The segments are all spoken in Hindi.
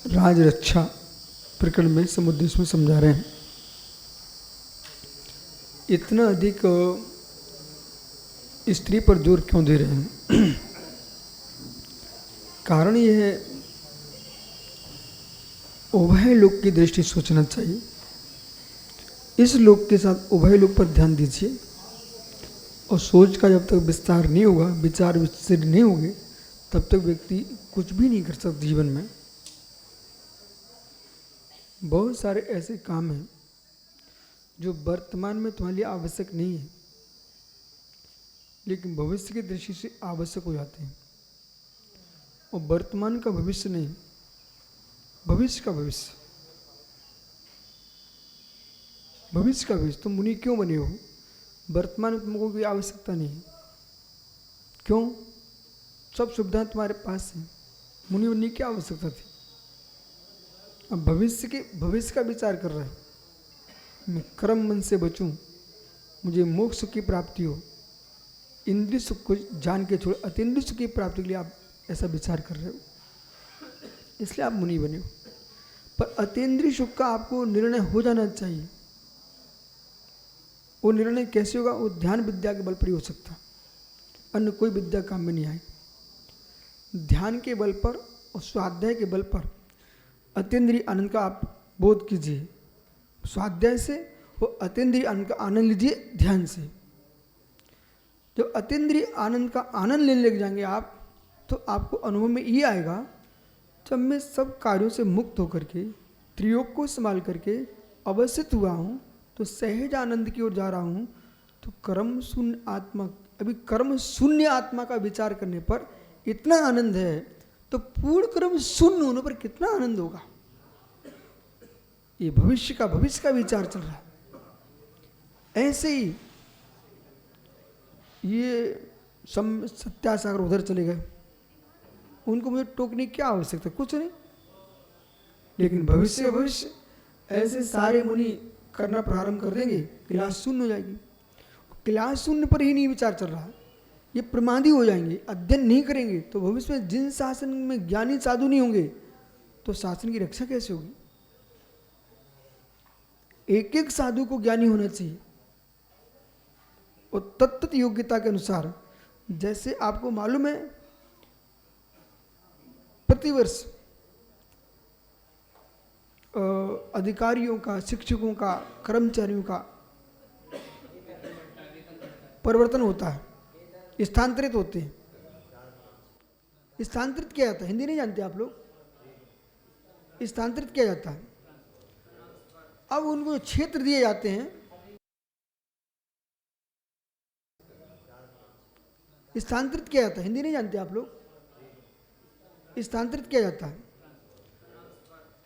राजरक्षा प्रकरण में समुद्र में समझा रहे हैं। इतना अधिक स्त्री पर जोर क्यों दे रहे हैं? कारण यह है, उभय लोक की दृष्टि सोचना चाहिए। इस लोक के साथ उभय लोक पर ध्यान दीजिए और सोच का जब तक विस्तार नहीं होगा, विचार विस्तार नहीं होंगे, तब तक व्यक्ति कुछ भी नहीं कर सकता जीवन में। बहुत सारे ऐसे काम हैं जो वर्तमान में तुम्हारे लिए आवश्यक नहीं है, लेकिन भविष्य की दृष्टि से आवश्यक हो जाते हैं। और वर्तमान का भविष्य नहीं, भविष्य का भविष्य, भविष्य का भविष्य। तुम मुनि क्यों बने हो? वर्तमान में तुमको कोई आवश्यकता नहीं है। क्यों? सब सुविधाएं तुम्हारे पास हैं। मुनि बनने की क्या आवश्यकता थी? अब भविष्य का विचार कर रहा है। मैं कर्म मन से बचूं, मुझे मोक्ष की प्राप्ति हो, इंद्रिय सुख को जान के छोड़ अतीन्द्रिय सुख की प्राप्ति के लिए आप ऐसा विचार कर रहे हो, इसलिए आप मुनि बने हो। पर अतीन्द्रिय सुख का आपको निर्णय हो जाना चाहिए। वो निर्णय कैसे होगा? वो ध्यान विद्या के बल पर ही हो सकता, अन्य कोई विद्या काम में नहीं आएगी। ध्यान के बल पर और स्वाध्याय के बल पर अतीन्द्रिय आनंद का आप बोध कीजिए। स्वाध्याय से वो अतीन्द्रिय आनंद का आनंद लीजिए ध्यान से। जब अतीन्द्रिय आनंद का आनंद लेने लग जाएंगे आप, तो आपको अनुभव में ये आएगा, जब मैं सब कार्यों से मुक्त होकर के त्रियोग को संभाल करके अवस्थित हुआ हूँ, तो सहज आनंद की ओर जा रहा हूँ, तो कर्म शून्य आत्मा, अभी कर्म शून्य आत्मा का विचार करने पर इतना आनंद है, तो पूर्ण कर्म शून्य होने पर कितना आनंद होगा? ये भविष्य का विचार चल रहा है। ऐसे ही ये सत्यासागर उधर चले गए, उनको मुझे टोकने की क्या आवश्यकता? कुछ नहीं। लेकिन भविष्य ऐसे सारे मुनि करना प्रारंभ कर देंगे, क्लास शून्य हो जाएगी। क्लास शून्य पर ही नहीं विचार चल रहा है, ये प्रमादी हो जाएंगे, अध्ययन नहीं करेंगे। तो भविष्य में जिन शासन में ज्ञानी साधु नहीं होंगे, तो शासन की रक्षा कैसे होगी? एक एक साधु को ज्ञानी होना चाहिए और तत्त योग्यता के अनुसार। जैसे आपको मालूम है, प्रतिवर्ष अधिकारियों का, शिक्षकों का, कर्मचारियों का परिवर्तन होता है, स्थानांतरित होते हैं। स्थानांतरित किया जाता है, हिंदी नहीं जानते आप लोग? स्थानांतरित किया जाता है। अब उनको क्षेत्र दिए जाते हैं, स्थानांतरित किया जाता है, हिंदी नहीं जानते आप लोग? स्थानांतरित किया जाता है।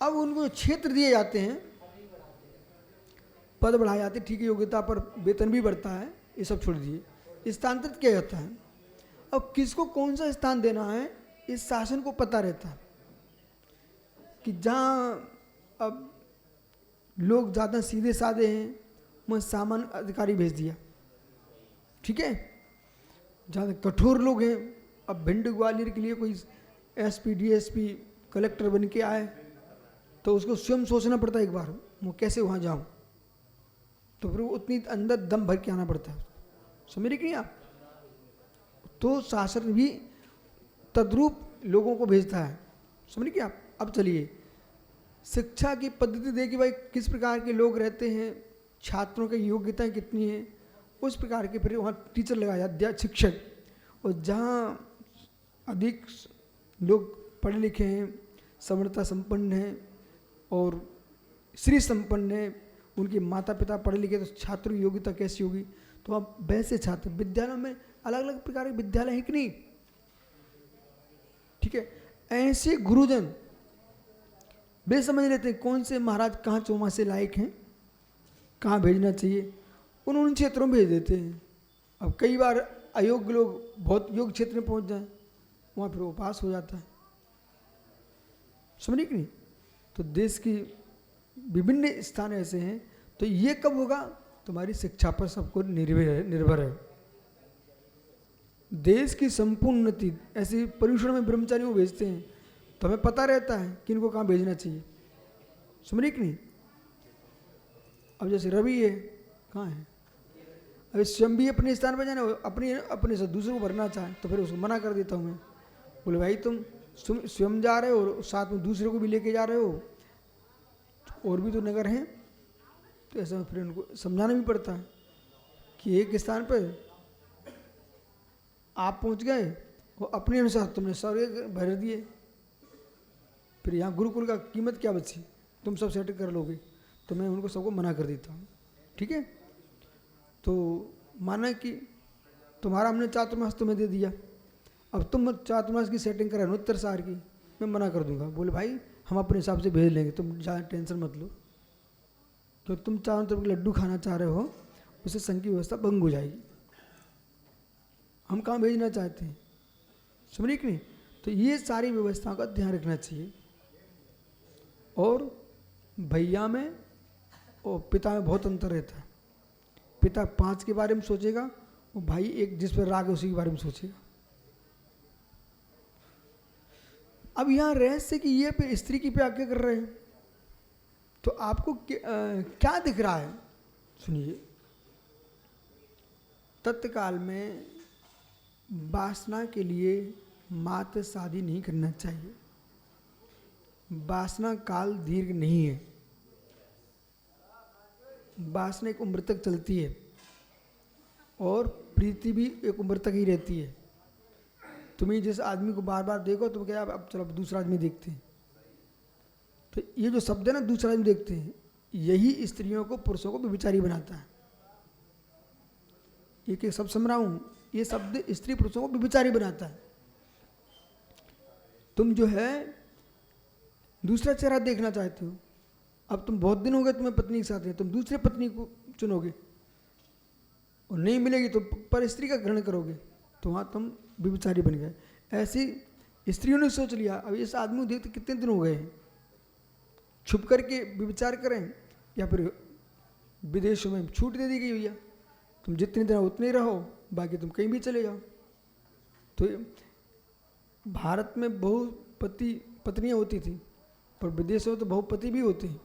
अब उनको क्षेत्र दिए जाते हैं, पद बढ़ाए जाते हैं, ठीक है, योग्यता पर वेतन भी बढ़ता है, ये सब छोड़ दीजिए, स्थानांतरित किया जाता है। अब किसको कौन सा स्थान देना है, इस शासन को पता रहता है कि जहाँ अब लोग ज़्यादा सीधे साधे हैं, मैं सामान्य अधिकारी भेज दिया, ठीक है। ज़्यादा कठोर लोग हैं, अब भिंड ग्वालियर के लिए कोई एसपी, डीएसपी, कलेक्टर बन के आए, तो उसको स्वयं सोचना पड़ता है एक बार, मैं कैसे वहाँ जाऊँ, तो फिर उतनी अंदर दम भर के आना पड़ता है। समझ रहे कि नहीं आप? तो शासन भी तद्रूप लोगों को भेजता है। समझ रहे कि आप? अब चलिए, शिक्षा की पद्धति देखिए भाई, किस प्रकार के लोग रहते हैं, छात्रों की योग्यताएं कितनी हैं, उस प्रकार के फिर वहाँ टीचर लगाया, अध्यापक, शिक्षक। और जहाँ अधिक लोग पढ़े लिखे हैं, समर्थता संपन्न हैं और श्री संपन्न है, उनके माता पिता पढ़े लिखे, तो छात्रों की योग्यता कैसी होगी? तो अब वैसे छात्र, विद्यालयों में अलग अलग प्रकार के विद्यालय हैं कि नहीं, ठीक है। ऐसे गुरुजन वे समझ लेते हैं कौन से महाराज कहाँ चौमा से लायक हैं, कहाँ भेजना चाहिए, उन क्षेत्रों में भेज देते हैं। अब कई बार अयोग्य लोग बहुत योग्य क्षेत्र में पहुँच जाए, वहाँ फिर वो पास हो जाता है। समझिए कि नहीं? तो देश की विभिन्न स्थान ऐसे हैं। तो ये कब होगा? तुम्हारी शिक्षा पर सबको निर्भर है। देश की संपूर्ण उन्नति ऐसे पर्यूषण में ब्रह्मचारियों को भेजते हैं, तो हमें पता रहता है कि इनको कहाँ भेजना चाहिए, समझ कि नहीं। अब जैसे रवि है, कहाँ है, अभी स्वयं भी अपने स्थान पर जाना, अपने से दूसरों को भरना चाहे तो फिर उसको मना कर देता हूँ मैं। बोले भाई तुम स्वयं जा रहे हो और साथ में दूसरे को भी लेके जा रहे हो, और भी तो नगर हैं, तो ऐसा में फिर उनको समझाना भी पड़ता है कि एक स्थान पर आप पहुंच गए और अपने अनुसार तुमने सारे भर दिए, फिर यहाँ गुरुकुल का कीमत क्या बची, तुम सब सेट कर लोगे, तो मैं उनको सबको मना कर देता हूँ। ठीक है, तो माना कि तुम्हारा हमने चातुर्मास तुम्हें दे दिया, अब तुम चातुर्मास की सेटिंग करा उत्तर सार की, मैं मना कर दूंगा। बोले भाई हम अपने हिसाब से भेज लेंगे, तुम ज़्यादा टेंशन मत लो, क्यों तुम चारों तरफ लड्डू खाना चाह रहे हो, उससे संघ की व्यवस्था भंग हो जाएगी। हम कहाँ भेजना चाहते हैं, समझिए कि नहीं। तो ये सारी व्यवस्थाओं का ध्यान रखना चाहिए। और भैया में और पिता में बहुत अंतर रहता है। पिता 5 के बारे में सोचेगा और भाई एक जिस पर राग है उसी के बारे में सोचेगा। अब यहाँ रहस्य कि ये पे स्त्री की पे आज्ञा कर रहे हैं, तो आपको क्या दिख रहा है, सुनिए। तत्काल में वासना के लिए मात्र शादी नहीं करना चाहिए। वासना काल दीर्घ नहीं है, वासना एक उम्र तक चलती है और प्रीति भी एक उम्र तक ही रहती है। तुम्हें जिस आदमी को बार बार देखो तो क्या अब चलो दूसरा आदमी देखते हैं, तो ये जो शब्द है ना दूसरा आदमी देखते हैं, यही स्त्रियों को पुरुषों को व्यभिचारी बनाता है। एक एक शब्द समझ हूँ, ये शब्द स्त्री पुरुषों को व्यभिचारी बनाता है। तुम जो है दूसरा चेहरा देखना चाहते हो, अब तुम बहुत दिन हो गए तुम्हें पत्नी के साथ है, तुम दूसरे पत्नी को चुनोगे और नहीं मिलेगी तो पर स्त्री का ग्रहण करोगे, तो वहाँ तुम व्यभिचारी बन गए। ऐसी स्त्रियों ने सोच लिया अब इस आदमी को देखते कितने दिन हो गए हैं, छुप करके व्यभिचार करें, या फिर विदेशों में छूट दे दी गई भैया तुम जितने दिन उतने ही रहो, बाकी तुम कहीं भी चले जाओ। तो भारत में बहुपति पत्नियां होती थी, पर विदेशों में तो बहुपति भी होते हैं।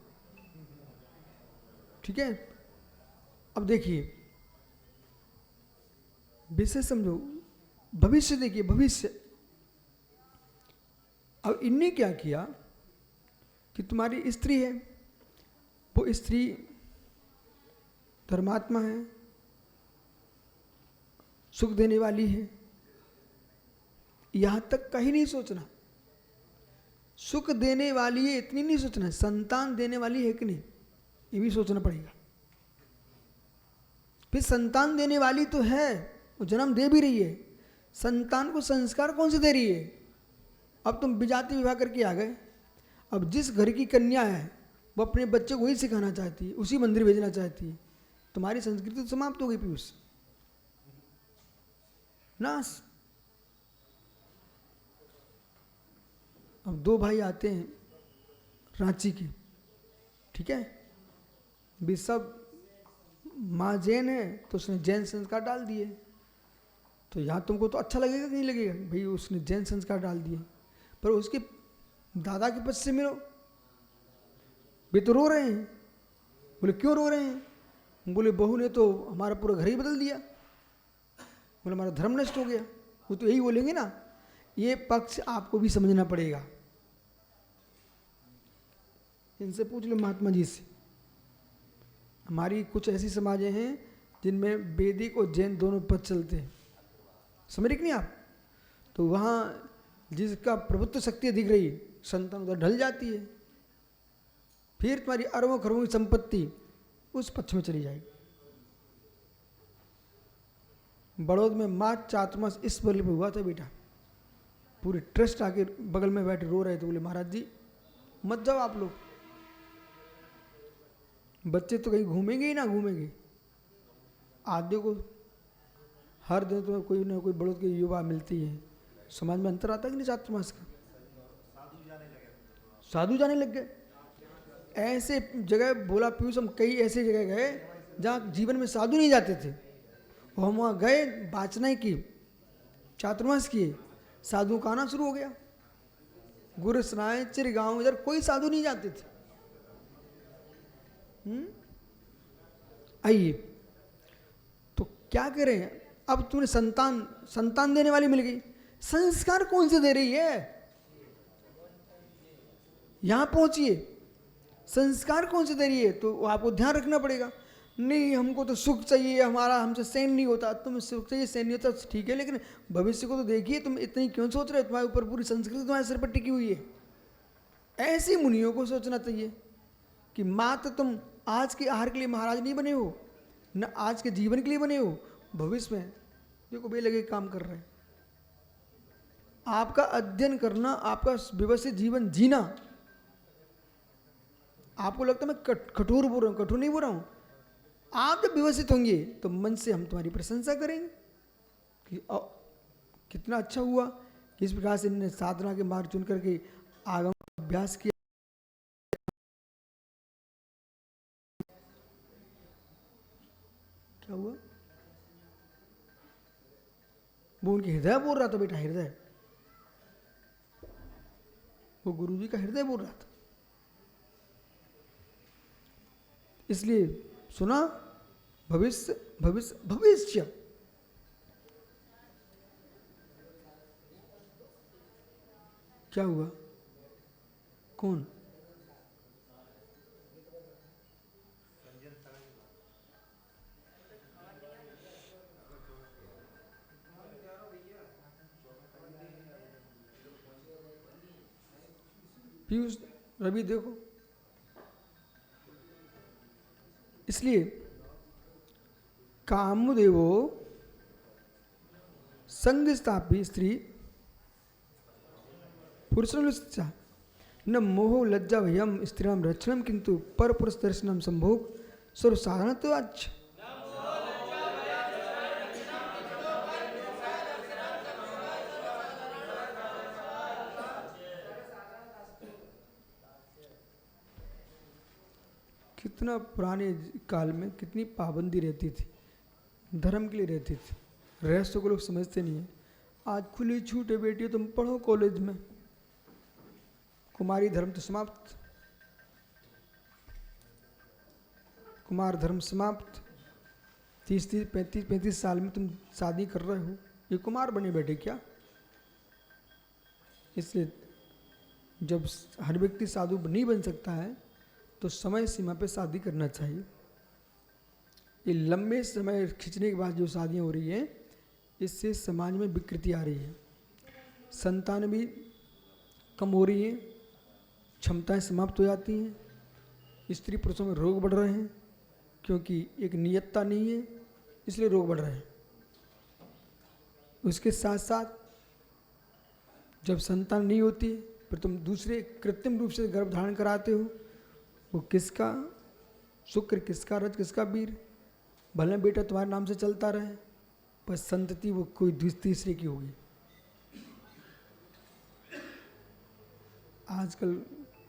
ठीक है, अब देखिए विषय समझो, भविष्य देखिए, भविष्य। अब इनने क्या किया कि तुम्हारी स्त्री है, वो स्त्री धर्मात्मा है, सुख देने वाली है, यहां तक कहीं नहीं सोचना। सुख देने वाली है इतनी नहीं सोचना, संतान देने वाली है कि नहीं ये भी सोचना पड़ेगा। फिर संतान देने वाली तो है, वो जन्म दे भी रही है, संतान को संस्कार कौन से दे रही है। अब तुम विजाति विवाह करके आ गए, अब जिस घर की कन्या है वो अपने बच्चे को वही सिखाना चाहती है, उसी मंदिर भेजना चाहती है, तुम्हारी संस्कृति तो समाप्त हो गई पीयूष, नाश। अब 2 भाई आते हैं रांची के, ठीक है, भी सब माँ जैन है तो उसने जैन संस्कार डाल दिए, तो यहाँ तुमको तो अच्छा लगेगा कि नहीं लगेगा, भाई उसने जैन संस्कार डाल दिए, पर उसके दादा के पक्ष से मिलो, वे तो रो रहे हैं। बोले क्यों रो रहे हैं, बोले बहू ने तो हमारा पूरा घर ही बदल दिया, बोले हमारा धर्म नष्ट हो गया। वो तो यही बोलेंगे ना, ये पक्ष आपको भी समझना पड़ेगा। इनसे पूछ लो महात्मा जी से, हमारी कुछ ऐसी समाजें हैं जिनमें वैदिक और जैन दोनों पद चलते हैं, समझ रहे कि नहीं आप। तो वहाँ जिसका प्रभुत्व शक्ति दिख रही, संतान उधर ढल जाती है, फिर तुम्हारी अरबों खरबों की संपत्ति उस पक्ष में चली जाएगी। बड़ौद में माँ चातुर्मास इस बल पे हुआ था बेटा, पूरे ट्रस्ट आके बगल में बैठे रो रहे थे, बोले महाराज जी मत जाओ आप लोग, बच्चे तो कहीं घूमेंगे ही ना घूमेंगे, आदमी को हर दिन तो कोई ना कोई बड़ौद की युवा मिलती है, समाज में अंतर आता है कि नहीं चातुर्मास का। साधु जाने लग गए, ऐसे जगह बोला पीयूष, हम कई ऐसे जगह गए जहाँ जीवन में साधु नहीं जाते थे, और हम वहाँ गए वाचनाएं की, चातुर्मास किए, साधु का आना शुरू हो गया। गुरसराय चिरगांव इधर कोई साधु नहीं जाते थे। आइए, तो क्या करें, अब तुमने संतान देने वाली मिल गई, संस्कार कौन से दे रही है? यहां पहुंचिए, संस्कार कौन से दे रही है? तो आपको ध्यान रखना पड़ेगा। नहीं, हमको तो सुख चाहिए, हमारा हमसे सहन नहीं होता। तुम सुख चाहिए, सहन नहीं होता, ठीक है, लेकिन भविष्य को तो देखिए। तुम इतनी क्यों सोच रहे हो? तुम्हारे ऊपर पूरी संस्कृति तुम्हारे सिर पर टिकी हुई है। ऐसे मुनियों को सोचना चाहिए कि मात्र तुम आज के आहार के लिए महाराज नहीं बने हो, न आज के जीवन के लिए बने हो, भविष्य में देखो बेलगे काम कर रहे हैं। आपका अध्ययन करना, आपका व्यवस्थित जीवन जीना, आपको लगता है मैं कठोर बोल रहा हूँ, कठोर नहीं बोल रहा हूँ। आप जब व्यवस्थित होंगे तो मन से हम तुम्हारी प्रशंसा करेंगे कि कितना अच्छा हुआ, किस प्रकार से इन्होंने साधना के मार्ग चुन करके आगम अभ्यास किया। क्या हुआ? वो उनके हृदय बोल रहा था बेटा, हृदय, वो गुरुजी का हृदय बोल रहा था। इसलिए सुना, भविष्य भविष्य भविष्य। क्या हुआ? कौन? पीयूष, रवि, देखो। इसलिए कामदेवो संग स्थापी स्त्री पुरुषा न मोह लज्जा भयम स्त्रीणाम रक्षणम किंतु पर पुरुष दर्शनम संभोग सर्व साधन तो अच्छा। कितना पुराने काल में कितनी पाबंदी रहती थी, धर्म के लिए रहती थी। रहस्य को लोग समझते नहीं है। आज खुली छूट है बेटी, तुम पढ़ो कॉलेज में, कुमारी धर्म तो समाप्त, कुमार धर्म समाप्त। 30-35 साल में तुम शादी कर रहे हो, ये कुमार बने बैठे क्या? इसलिए जब हर व्यक्ति साधु नहीं बन सकता है तो समय सीमा पे शादी करना चाहिए। ये लंबे समय खींचने के बाद जो शादियाँ हो रही हैं, इससे समाज में विकृति आ रही है, संतान भी कम हो रही है, क्षमताएं समाप्त हो जाती हैं, स्त्री पुरुषों में रोग बढ़ रहे हैं, क्योंकि एक नियतता नहीं है, इसलिए रोग बढ़ रहे हैं। उसके साथ साथ जब संतान नहीं होती फिर तुम दूसरे कृत्रिम रूप से गर्भ धारण कराते हो, वो किसका शुक्र, किसका रज, किसका वीर? भले बेटा तुम्हारे नाम से चलता रहे, पर संतति वो कोई तीसरे की होगी। आजकल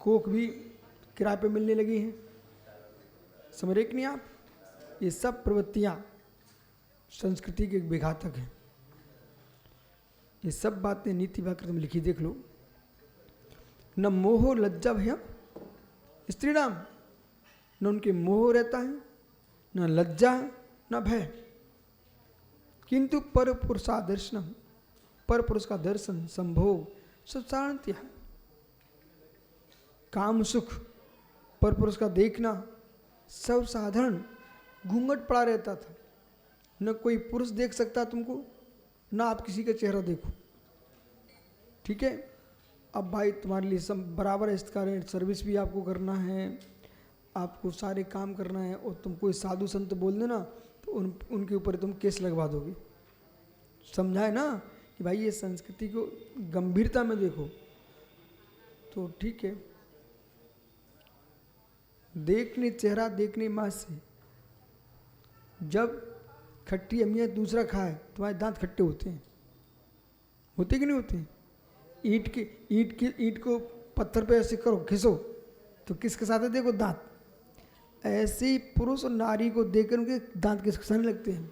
कोख भी किराए पे मिलने लगी हैं, समझ रहे कि नहीं आप? ये सब प्रवृत्तियां संस्कृति के विघातक हैं। ये सब बातें नीति वाक्य में लिखी, देख लो। न मोह लज्जा भयम स्त्री नाम, न उनके मोह रहता है, न लज्जा है, न भय, किंतु पर पुरुषा दर्शनम, पर पुरुष का दर्शन, संभोग, सब सारणत्य है। काम सुख, पर पुरुष का देखना सब साधारण घूंघट पड़ा रहता था। न कोई पुरुष देख सकता तुमको, न आप किसी का चेहरा देखो, ठीक है? अब भाई तुम्हारे लिए सब बराबर है, सर्विस भी आपको करना है, आपको सारे काम करना है, और तुम कोई साधु संत बोल देना तो उनके ऊपर तुम केस लगवा दोगे। समझाए ना कि भाई ये संस्कृति को गंभीरता में देखो, तो ठीक है। देखने चेहरा देखने माँ से, जब खट्टी अम्मियाँ दूसरा खाए तुम्हारे दांत खट्टे होते हैं, होते कि नहीं होते? ईंट को पत्थर पे ऐसे करो, घिसो, तो किसके साथ है? देखो दांत। ऐसे ही पुरुष और नारी को देखकर उनके दांत किसके साथ लगते हैं,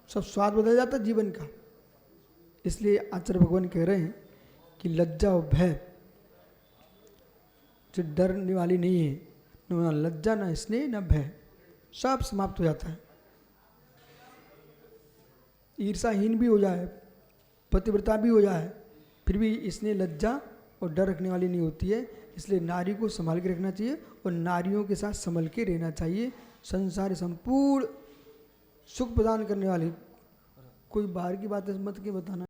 सब स्वाद बदल जाता है जीवन का। इसलिए आचार्य भगवान कह रहे हैं कि लज्जा और भय जो डरने वाली नहीं है, न लज्जा, न स्नेह, न भय, सब समाप्त हो जाता है। ईर्षाहीन भी हो जाए, पतिव्रता भी हो जाए, फिर भी इसने लज्जा और डर रखने वाली नहीं होती है। इसलिए नारी को संभाल के रखना चाहिए और नारियों के साथ संभल के रहना चाहिए। संसार संपूर्ण सुख प्रदान करने वाली, कोई बाहर की बात मत के बताना।